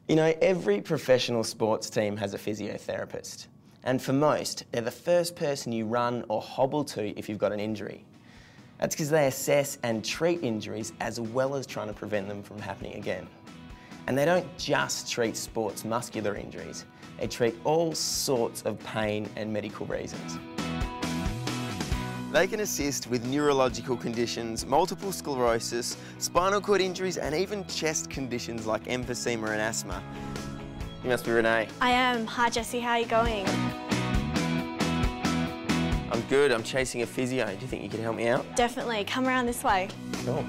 You know, every professional sports team has a physiotherapist. And for most, they're the first person you run or hobble to if you've got an injury. That's because they assess and treat injuries as well as trying to prevent them from happening again. And they don't just treat sports muscular injuries, they treat all sorts of pain and medical reasons. They can assist with neurological conditions, multiple sclerosis, spinal cord injuries, and even chest conditions like emphysema and asthma. You must be Renee. I am. Hi Jesse, how are you going? I'm good, I'm chasing a physio. Do you think you can help me out? Definitely, come around this way. Cool.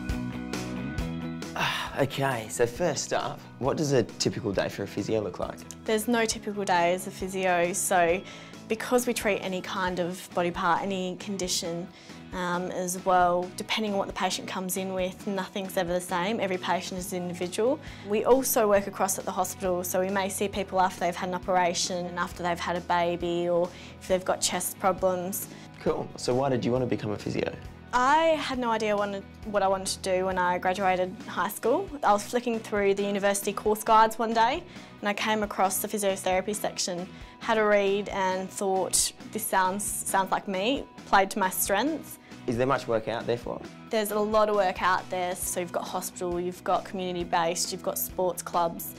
Okay, so first up, what does a typical day for a physio look like? There's no typical day as a physio, so because we treat any kind of body part, any condition as well, depending on what the patient comes in with, nothing's ever the same. Every patient is individual. We also work across at the hospital, so we may see people after they've had an operation and after they've had a baby, or if they've got chest problems. Cool. So why did you want to become a physio? I had no idea what I wanted to do when I graduated high school. I was flicking through the university course guides one day and I came across the physiotherapy section, had a read and thought, this sounds like me, played to my strengths. Is there much work out there for it? There's a lot of work out there, so you've got hospital, you've got community-based, you've got sports clubs,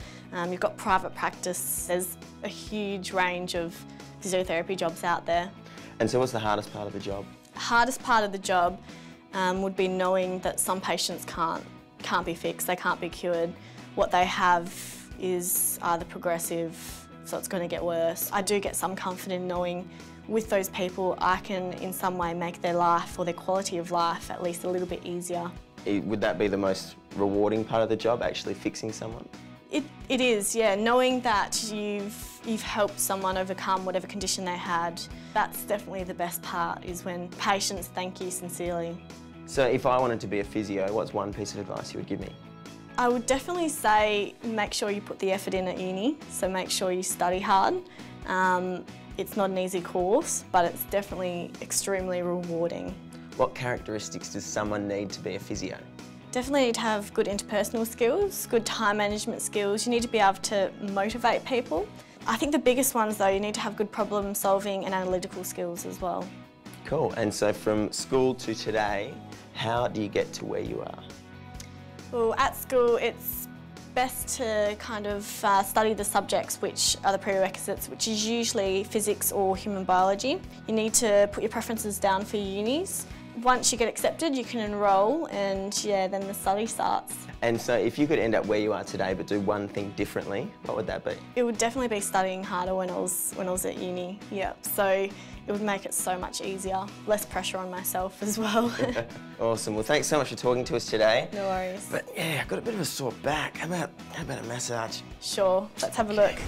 you've got private practice. There's a huge range of physiotherapy jobs out there. And so what's the hardest part of the job? Hardest part of the job would be knowing that some patients can't be fixed, they can't be cured. What they have is either progressive, so it's going to get worse. I do get some comfort in knowing with those people I can in some way make their life or their quality of life at least a little bit easier. Would that be the most rewarding part of the job, actually fixing someone? It is, yeah. Knowing that you've helped someone overcome whatever condition they had, that's definitely the best part, is when patients thank you sincerely. So if I wanted to be a physio, what's one piece of advice you would give me? I would definitely say make sure you put the effort in at uni, so make sure you study hard. It's not an easy course, but it's definitely extremely rewarding. What characteristics does someone need to be a physio? Definitely need to have good interpersonal skills, good time management skills. You need to be able to motivate people. I think the biggest ones though, you need to have good problem solving and analytical skills as well. Cool, and so from school to today, how do you get to where you are? Well, at school it's best to kind of study the subjects which are the prerequisites, which is usually physics or human biology. You need to put your preferences down for your unis. Once you get accepted, you can enrol and yeah, then the study starts. And so if you could end up where you are today but do one thing differently, what would that be? It would definitely be studying harder when I was at uni, yeah. So it would make it so much easier, less pressure on myself as well. Awesome, well thanks so much for talking to us today. No worries. But yeah, I've got a bit of a sore back. How about a massage? Sure, let's have a look.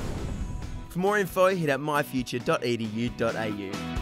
For more info, hit up myfuture.edu.au.